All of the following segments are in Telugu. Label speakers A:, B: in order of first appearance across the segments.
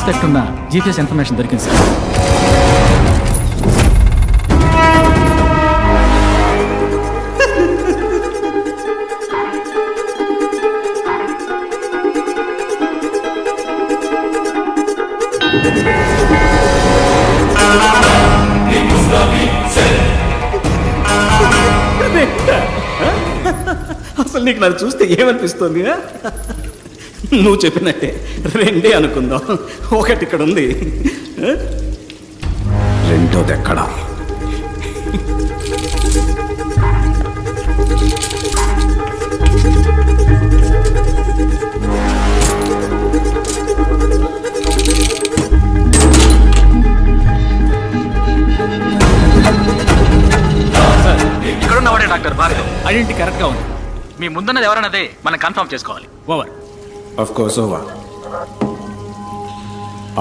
A: సస్పెక్ట్ ఉన్న జీపీఎస్ ఇన్ఫర్మేషన్ దొరికింది సార్.
B: అసలు నీకు నన్ను చూస్తే ఏమనిపిస్తుంది? నువ్వు చెప్పినట్టే రెండే అనుకుందాం. ఒకటి ఇక్కడ ఉంది, రెండోది ఎక్కడా?
A: ఇక్కడున్నవాడే డాక్టర్ భార్గవ్. ఐడెంటిటీ కరెక్ట్గా ఉంది. మీ ముందున్నది ఎవరన్నదే మనం కన్ఫర్మ్ చేసుకోవాలి. ఓవర్.
B: Of course over.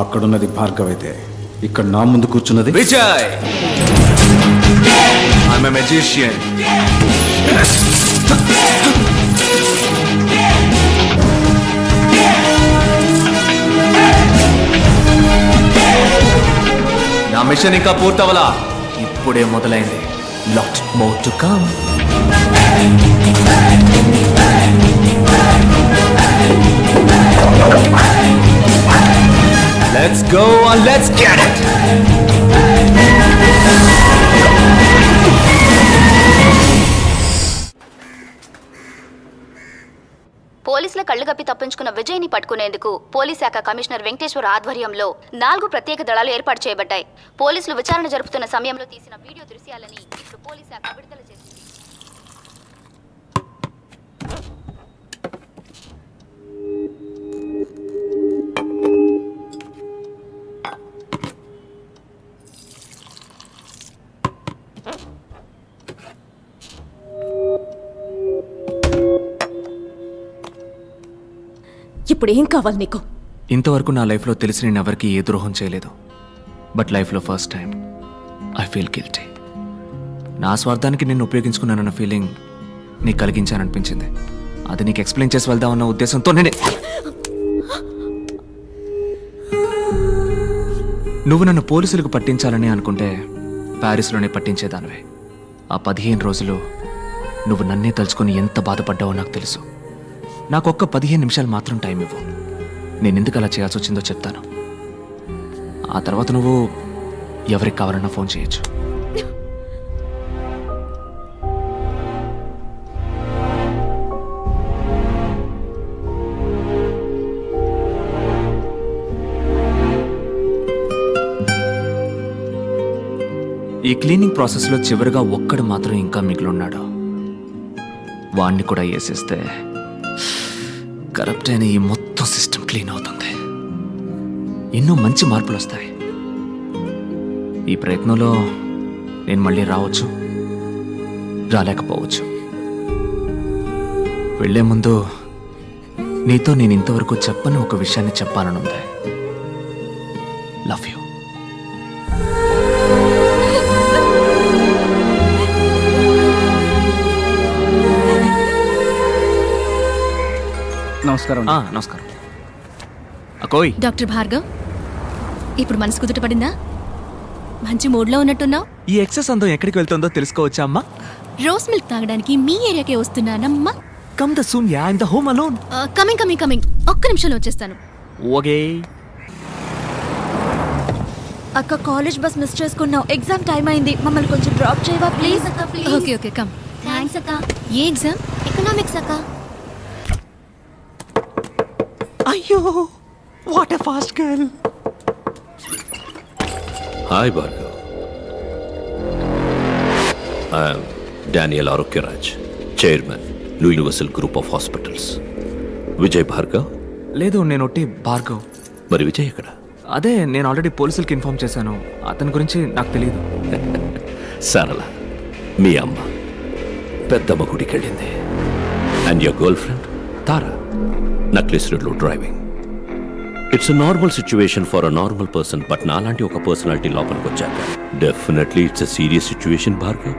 B: అక్కడున్నది భార్గవ్ అయితే ఇక్కడ నా ముందు కూర్చున్నది
C: విజయ్. I'm a magician. నా మిషన్ ఇంకా పూర్తవలా, ఇప్పుడే మొదలైంది. Lot more to come. Let's go and let's get it.
D: పోలీసుల కళ్లు గప్పి తప్పించుకున్న విజయ్ని పట్టుకునేందుకు పోలీస్ శాఖ కమిషనర్ వెంకటేశ్వర ఆధ్వర్యంలో 4 ప్రత్యేక దళాలు ఏర్పాటు చేయబడ్డాయి. పోలీసులు విచారణ జరుపుతున్న సమయంలో తీసిన వీడియో దృశ్యాలని ఇప్పుడు పోలీస్ శాఖ విడుదల చేసింది.
E: ఇప్పుడు ఏం కావాలి నీకు?
C: ఇంతవరకు నా లైఫ్లో తెలిసి నేను ఎవరికి ఏ ద్రోహం చేయలేదు. బట్ లైఫ్లో first time I feel guilty. నా స్వార్థానికి నిన్ను ఉపయోగించుకున్నానన్న ఫీలింగ్ నీకు కలిగించాననిపించింది. అది నీకు ఎక్స్ప్లెయిన్ చేసి వెళ్దామన్న ఉద్దేశంతో నువ్వు నన్ను పోలీసులకు పట్టించాలని అనుకుంటే ప్యారిస్లోనే పట్టించేదానివే. ఆ 15 రోజులు నువ్వు నన్నే తలుచుకొని ఎంత బాధపడ్డావో నాకు తెలుసు. నాకు ఒక్క 15 నిమిషాలు మాత్రం టైం ఇవ్వు. నేను ఎందుకు అలా చేయాల్సి వచ్చిందో చెప్తాను. ఆ తర్వాత నువ్వు ఎవరికి కావాలన్నా ఫోన్ చేయొచ్చు. ఈ క్లీనింగ్ ప్రాసెస్లో చివరిగా ఒక్కడు మాత్రం ఇంకా మిగిలిన్నాడు. వాణ్ణి కూడా వేసేస్తే కరప్ట్ అయిన ఈ మొత్తం సిస్టమ్ క్లీన్ అవుతుంది. ఎన్నో మంచి మార్పులు వస్తాయి. ఈ ప్రయత్నంలో నేను మళ్ళీ రావచ్చు, రాలేకపోవచ్చు. వెళ్లే ముందు నీతో నేను ఇంతవరకు చెప్పని ఒక విషయాన్ని చెప్పాలనుంది. Love you.
A: నమస్కారం.
C: నమస్కారం. అకోయ్.
E: డాక్టర్ భార్గవ్, ఇప్పుడు మనసు కుదుటపడిందా? మంచి మూడ్లో ఉన్నట్టున్నావు.
C: ఈ ఎక్సెస్ అందం ఎక్కడికి వెళ్తుందో తెలుసుకోవచ్చా అమ్మా?
E: రోస్ మిల్క్ తాగడానికి మీ ఏరియాకే వస్తున్నానమ్మా.
C: Come the soon ya, I am the home alone.
E: Coming. ఒక్క నిమిషంలో వచ్చేస్తాను.
C: ఓకే.
F: అక్క, కాలేజ్ బస్ మిస్ చేసుకున్నావు. ఎగ్జామ్ టైం అయింది. మమ్మల్ని కొంచెం డ్రాప్ చేయవా ప్లీజ్?
D: అక్క ప్లీజ్.
E: Okay come.
D: థాంక్స్ అక్క.
E: ఏ ఎగ్జామ్?
D: ఎకనామిక్స్ అక్క.
C: అయ్యో, what a fast girl.
G: Hi, Bhargav. I am Daniel Arokyaraj, Chairman, Universal Group of Hospitals. Vijay Bhargav?
C: లేదు, నేను ఒట్టి భార్గవ్.
G: మరి విజయ్ ఎక్కడ?
C: అదే నేను ఆల్రెడీ పోలీసులకి ఇన్ఫార్మ్ చేశాను. అతని గురించి నాకు తెలియదు.
G: సరళ, మీ అమ్మ పెద్దమ్మ గుడికి వెళ్ళింది. And your girlfriend Tara necklace రోడ్లో driving. It's a normal situation for a normal person. But నాలాంటి ఒక పర్సనాలిటీ లోపలికి వచ్చాక definitely it's a serious situation. Bhargav,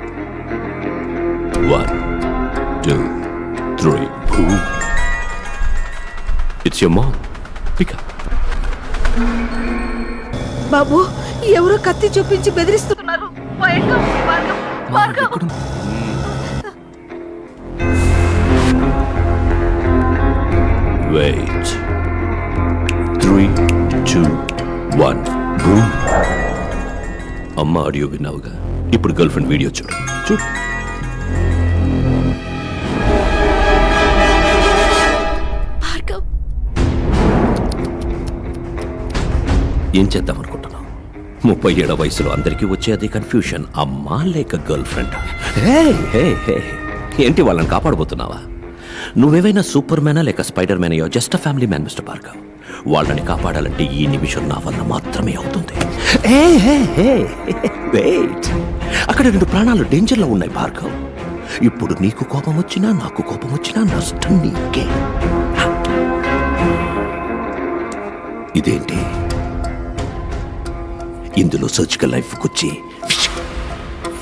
G: 1 2 3 boom. It's your mom. Pick up.
H: బాబు ఎవరో కత్తి చూపించి బెదిరిస్తున్నారు. భయంగా ఉంది, భార్గవ్, భార్గవ్.
C: ఎక్కడుంది?
G: Wait 3, 2, 1 boom. అమ్మ ఆడియో విన్నావుగా, ఇప్పుడు గర్ల్ ఫ్రెండ్ వీడియో చూడు. చూడు.
E: భార్గవ్,
G: ఏం చేద్దాం అనుకుంటున్నావు? 37 వయసులో అందరికీ వచ్చే అదే కన్ఫ్యూషన్, అమ్మా లేక గర్ల్ ఫ్రెండ్. ఏంటి వాళ్ళని కాపాడబోతున్నావా? నువ్వేవైనా సూపర్ మ్యానా లేక స్పైడర్ మ్యాన్ అయ్యో? Just family man mister Bhargav. వాళ్ళని కాపాడాలంటే ఈ నిమిషం నా వల్ల మాత్రమే అవుతుంది. వెయిట్, అక్కడ 2 ప్రాణాలు డేంజర్లో ఉన్నాయి భార్గవ్. ఇప్పుడు నీకు కోపం వచ్చినా నాకు కోపం వచ్చినా నష్టం నీకే. ఇదేంటి? ఇందులో సర్జికల్ లైఫ్ వచ్చి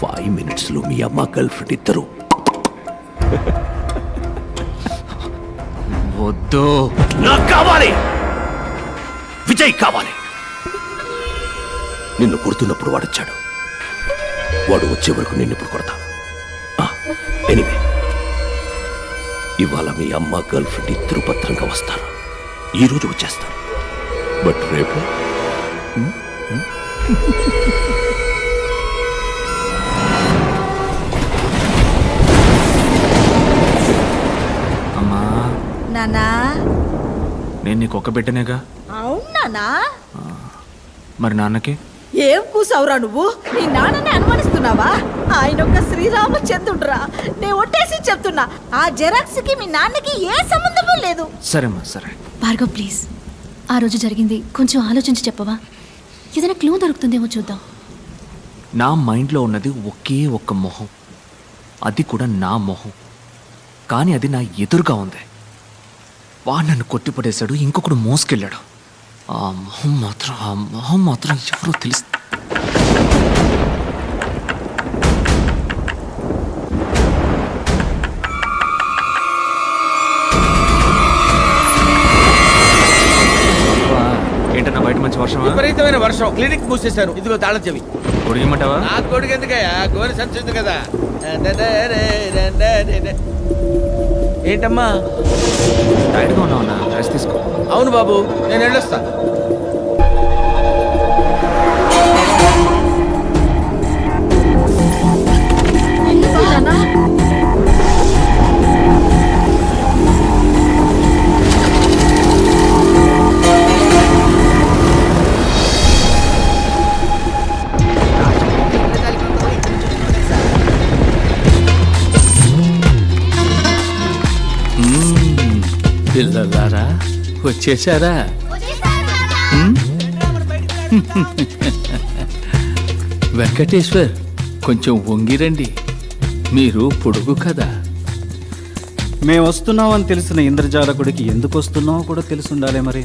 G: 5 minutesలో మీ అమ్మ గర్ల్ ఫ్రెండ్ ఇద్దరు.
C: వద్దు.
G: నాకు కావాలి, విజయ్ కావాలి. నిన్ను కొడుతున్నప్పుడు వాడొచ్చాడు, వాడు వచ్చే వరకు నిన్ను ఇప్పుడు కొడతాను. ఎనీవే, ఇవాళ మీ అమ్మ గర్ల్ ఫ్రెండ్ ఇద్దరు భద్రంగా వస్తారు. ఈరోజు వచ్చేస్తారు, బట్ రేపు
C: అమ్మా,
H: నానా,
C: నేను నీకు ఒక బిడ్డనేగా.
H: అవునానా?
C: మరి నాన్నకి?
H: ఏం కూసావురా నువ్వు? నీ నాన్నని అనుమానిస్తున్నావా? ఆయన ఒక శ్రీరామచంద్రుడురా. నేను ఒట్టేసి చెప్తున్నా, ఆ జెరాక్స్ కి మీ నాన్నకి ఏ సంబంధము లేదు.
C: సరేమ్మా, సరే.
E: భార్గవ్ ప్లీజ్, ఆ రోజు జరిగింది కొంచెం ఆలోచించి చెప్పవా? ఏదైనా క్లూ దొరుకుతుందేమో చూద్దాం.
C: నా మైండ్లో ఉన్నది ఒకే ఒక్క మొహం, అది కూడా నా మొహం. కానీ అది నా ఎదురుగా ఉంది. వాడు నన్ను కొట్టిపడేశాడు, ఇంకొకడు మోసుకెళ్ళాడు. ఆ మొహం మాత్రం ఎవరో తెలుసు. ఏంటన్నా బయట మంచి వర్షం?
I: విపరీతమైన వర్షం, క్లినిక్ మూసేశారు. ఇదిగో తాళం చెవి.
C: పొడిగమంటావా?
I: నా కొడుకు ఎందుకయ్యా, గోరి సంచుంది కదా. ఏంటమ్మా
C: టైర్డ్గా ఉన్నావన్నా, రెస్ట్ తీసుకో.
I: అవును బాబు, నేను వెళ్ళొస్తా.
H: నాన్నా,
J: పిల్లలారా వచ్చేసారా? వెంకటేశ్వర్, కొంచెం వంగిరండి, మీరు పొడుగు కదా.
B: మేము వస్తున్నామని తెలిసిన ఇంద్రజాలకుడికి ఎందుకు వస్తున్నామో కూడా తెలిసి ఉండాలి మరి.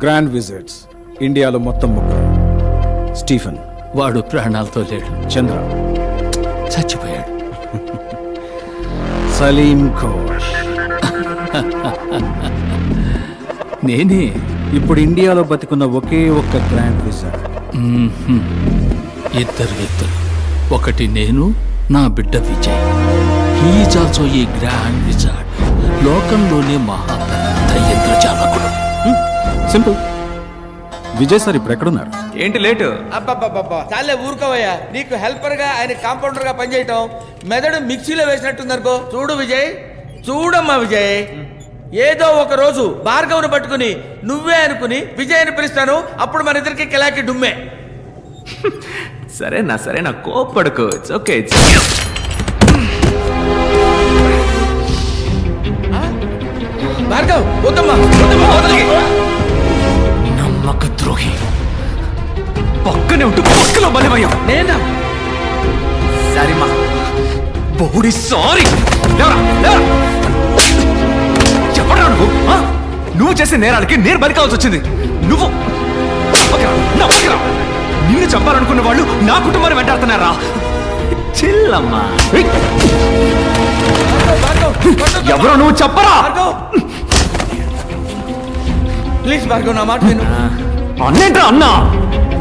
B: గ్రాండ్ విజిట్స్ ఇండియాలో మొత్తం 3. స్టీఫెన్,
J: వాడు ప్రాణాలతో లేడు,
B: చంద్ర
J: చచ్చిపోయాడు.
B: సలీం ఘోష్
J: నేనే.
B: ఇప్పుడు ఇండియాలో బతికున్న ఒకే ఒక్క గ్రాండ్ విజిట్.
J: ఇద్దరు, ఒకటి నేను, నా బిడ్డ Vijay. He's also a grand wizard. లోకంలోనే మహా పెద్ద ఇంద్రజాలకుడు.
B: సింపుల్. విజయ్ సార్ ఇప్పుడు ఎక్కడున్నారు?
C: ఏంటి లేటు?
I: అబ్బబ్బబ్బబ్బా, చాలే ఊరుకోవయ్యా. నీకు హెల్పర్ గా, ఆయన కాంపౌండర్ గా పనిచేయటం మెదడు మిక్సీలో వేసినట్టుందనుకో. చూడు విజయ్, చూడమ్మా విజయ్, ఏదో ఒక రోజు భార్గవ్ను పట్టుకుని నువ్వే అనుకుని విజయ్ అని పిలుస్తాను. అప్పుడు మన ఇద్దరికి కిలాకి డుమ్మే.
C: సరేనా, కోపడుకో. It's okay.
I: భార్గవ్, వద్దమ్మా, వదలకి.
C: నమ్మక ద్రోహి, పక్కనే ఉంటూ పక్కలో బలిమయ్యా.
I: నేనా?
C: సరేమా, బోడి సారీ. చెప్పరా నువ్వు చేసే నేరాలకి నేను బలికాల్సి వచ్చింది. నువ్వు నిన్ను చంపాలనుకున్న వాళ్ళు నా కుటుంబాన్ని వెంటాడుతున్నారా? చిల్లమ్మా.
B: ఎవరో నువ్వు చెప్పరా.
I: ప్లీజ్ భార్గవ్, నా మాట విను.
B: అన్నేంట్రా అన్నా?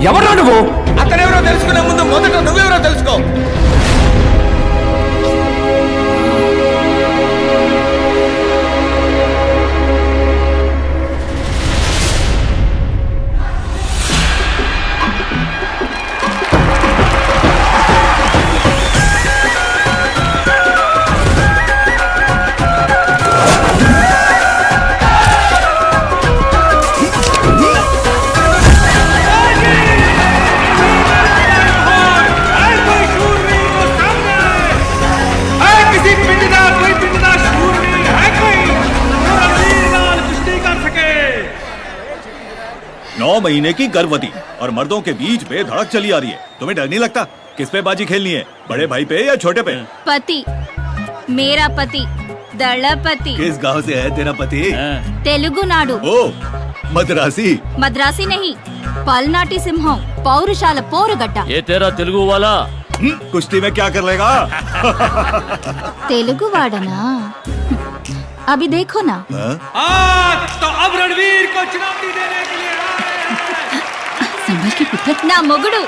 B: ఎవరా నువ్వు?
I: అతనెవరో తెలుసుకునే ముందు మొదట నువ్వెవరో తెలుసుకో.
K: महीने की गर्भवती और मर्दों के बीच बेधड़क चली आ रही है. तुम्हें डर नहीं लगता? किस पे बाजी खेलनी है, बड़े भाई पे या छोटे पे?
E: पति, मेरा पति दलपति.
K: किस गांव से है तेरा पति?
E: तेलुगु नाडु.
K: ओ मद्रासी.
E: मद्रासी नहीं, पलनाटी सिंहम, पौरुषाला पोरुगड्ड.
J: ये तेरा तेलुगु वाला
K: कुश्ती में क्या कर लेगा?
E: तेलुगु वाडना. अभी देखो ना.
I: तो अब रणवीर को चुनौती देने के लिए
E: నా మొగుడు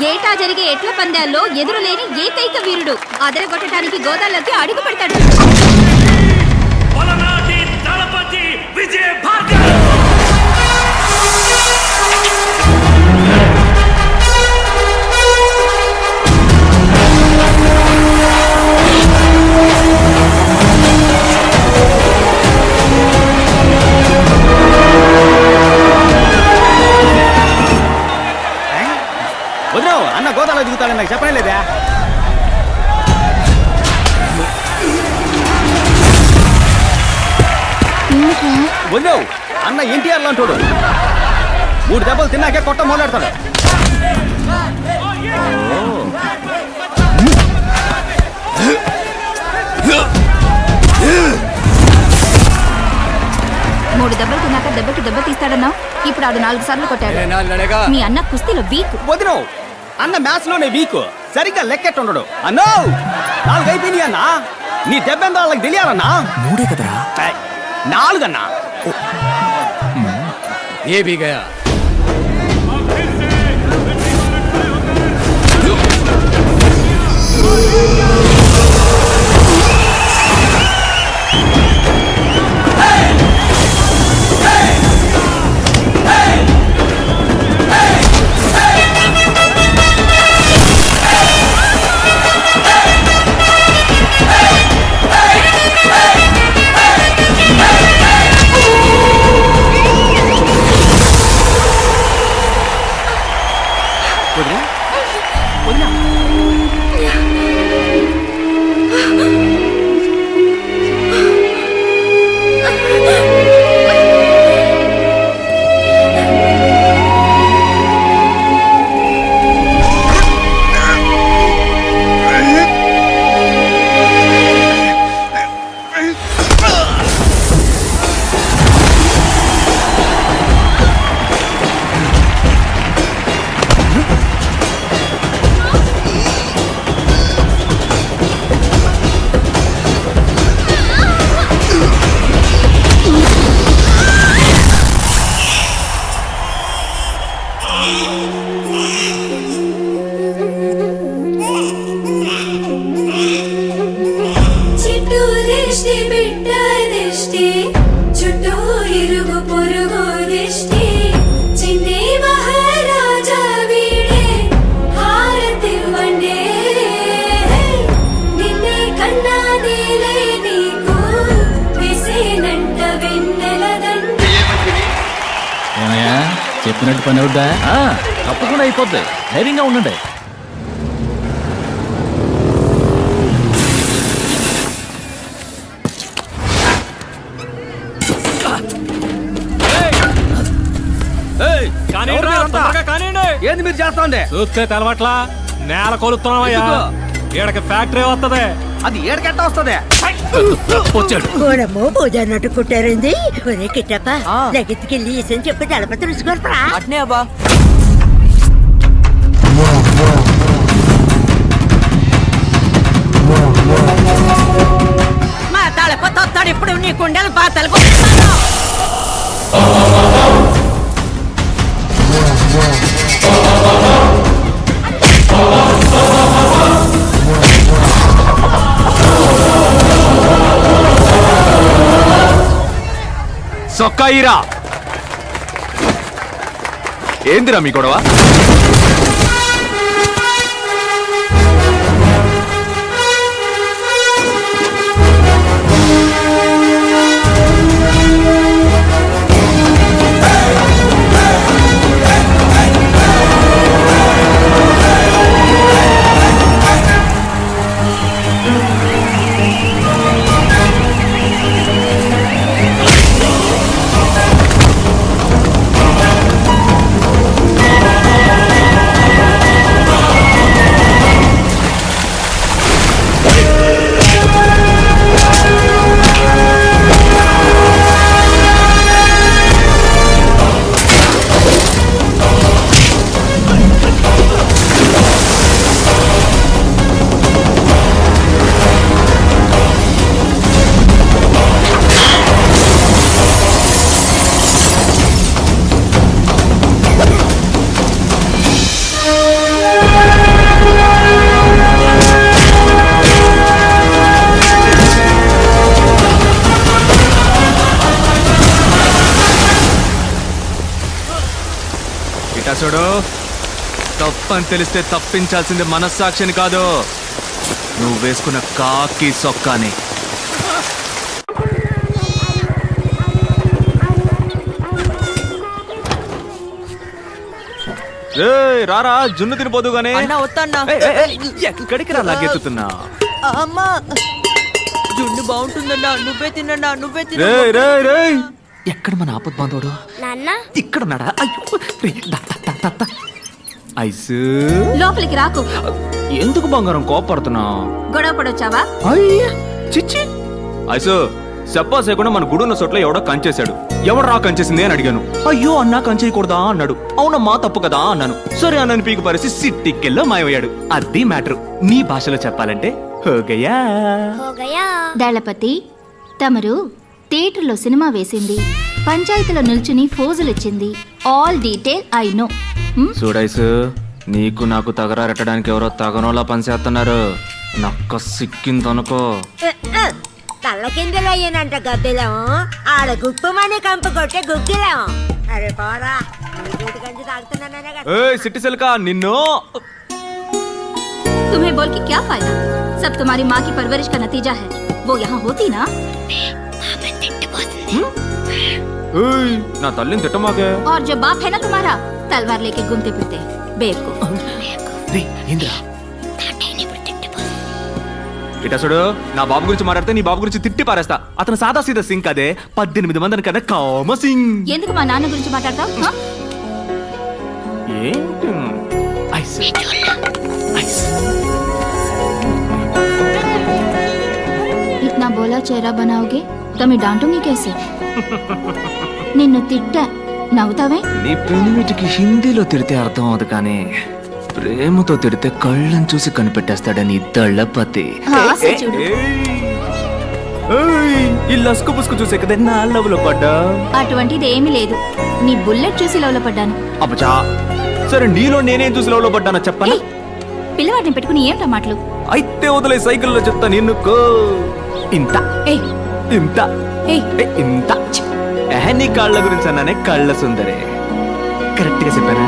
E: ఏటా జరిగే ఎట్ల పందాల్లో ఎదురులేని ఏకైక వీరుడు. అదరగొట్టడానికి గోదాల్లోకి అడుగు పెడతాడు.
B: వదిలేవు, అన్న గోదాలో దిగుతాడని నాకు చెప్పనే లేదా? వదిలేవు, అన్న ఎన్టీఆర్ లాంటోడు. 3 దెబ్బలు తిన్నాకే కొట్ట మొదలెడతాడు.
E: మూడు దెబ్బలు తిన్నాక దెబ్బకి దెబ్బ తీస్తాడన్నా. ఇప్పుడు అది 4 సార్లు కొట్టాడు. మీ అన్న కుస్తీలో వీక్.
B: వదిలేవు, అన్న మ్యాచ్ లోనే వీక్. సరిగ్గా లెక్కెట్టుండడు. అన్నో 4 అయిపోయినాయి అన్నా. నీ దెబ్బెందో వాళ్ళకి తెలియాలన్నా.
C: 3 కదరా?
B: 4 అన్నా.
J: ये भी गया. చెప్పినట్టు పని అవుద్దా? తప్పకుండా అయిపోద్ది. ధైర్యంగా ఉండండి.
B: ఏంది మీరు చేస్తా ఉండే?
C: చూస్తే తెలవట్లా, నేల కొలుస్తున్నావయ్యా. ఈడకి ఫ్యాక్టరీ వస్తుంది.
B: అది ఏడకెట్ట వస్తుంది?
H: గోడమో పూజన్నట్టు కుట్టారింది. ఒరే కిట్టప్ప, లగెత్తుకెళ్ళి ఇసని చెప్పి దళపతి రుచుకోరా.
B: అట్నే అబ్బా.
H: నీ కుండలు పాతలు
C: సొక్కాయిరా ఏందిరా మీ గొడవ? చూడు, తప్పని తెలిస్తే తప్పించాల్సింది మనస్సాక్షిని కాదు, నువ్వు వేసుకున్న కాకి సొక్కాని. రారా జున్ను తినిపోదు గానీ. ఎక్కడికి రా లాగెత్తుతున్నా?
H: అమ్మా జున్ను బాగుంటుందన్నా, నువ్వే తిన్నా, నువ్వే తిన్నా.
C: ఎక్కడ మన ఆపద్ బాంధవుడు? ఇక్కడ ఉన్నాడా? ఐసు
E: లోపలికి రాకు.
C: ఎందుకు బంగారం కోపడుతున్నావు?
E: గొడవ పడొచ్చావా?
C: చిచ్చి ఐసు చెప్పా చేయకుండా మన గుడున్న చోట్ల ఎవడో కంచేశాడు. ఎవడు రా కంచేసింది అని అడిగాను. అయ్యో అన్నా కంచేయకూడదా అన్నాడు. అవునమ్మా తప్పు కదా అన్నాను. సరే అన్నని పీకు పరిసి సిట్టికెల్లో మాయమయ్యాడు. అది మ్యాటర్. నీ భాషలో చెప్పాలంటే హోగయా.
E: దళపతి, తమరు థియేటర్లో సినిమా వేసింది, పంచాయతీలో నిల్చుని ఫోజులిచ్చింది, ఆల్ డీటెయిల్ ఐ నో.
C: చూడైసు, నీకు నాకు తగరారెట్టడానికి ఎవరో తగనోలా పనిచేస్తున్నారు. నక్క సిక్కిందనుకో.
H: తల్ల కిందలు అయ్యానంట గద్దెలం, ఆడ గుప్పమని కంపు కొట్టే గుగ్గిలం. అరే పోరా,
C: సిట్టి సిల్కా నిన్ను.
E: तुम्हें बोल के क्या फायदा? सब तुम्हारी माँ की परवरिश का नतीजा है. वो यहाँ होती ना.
C: నా తల్లిని తిట్టమాకే.
E: और जो बाप है ना तुम्हारा, तलवार लेके घूमते फिरते बेवकूफ.
C: ఇటసుడు, నా బాబు గురించి మాట్లాడితే నీ బాబు గురించి తిట్టి పారేస్తా. అతను సాదా సీదా సింగ్ అదే, 18 మందిని కన్నా కామ సింగ్.
E: ఎందుకు మా నాన్న గురించి మాట్లాడతావు?
C: ఏంటి
E: इतना बोला चेहरा बनाओगे तो मैं डांटूंगी कैसे? నిన్ను తిట్టా, నవ్వుతావే?
C: నీ పెనిమిటికి హిందీలో తిడితే అర్థం అవదు, కానీ ప్రేమతో తిడితే కళ్ళని చూసి కనిపెట్టేస్తాడని దళపతి.
E: చూడు,
C: ఈ లస్కు పుస్కు చూసే కదా నా లవ్ లో పడ్డా.
E: అటువంటిది ఏమీ లేదు. నీ బుల్లెట్ చూసి లవ్ లో పడ్డాను.
C: అబ్బా, సరే నీలో నేనేం చూసి లవ్ లో పడ్డానో చెప్పనా?
E: పిల్లవాడిని పెట్టుకుని ఏమిటా మాటలు?
C: అయితే వదిలే, సైకిల్లో చెప్తా. నిన్నుకో ఇంత ఇంత ఇంత. నీ కాళ్ళ గురించి అన్నానే, కళ్ళ సుందరే. కరెక్ట్ గా చెప్పానా?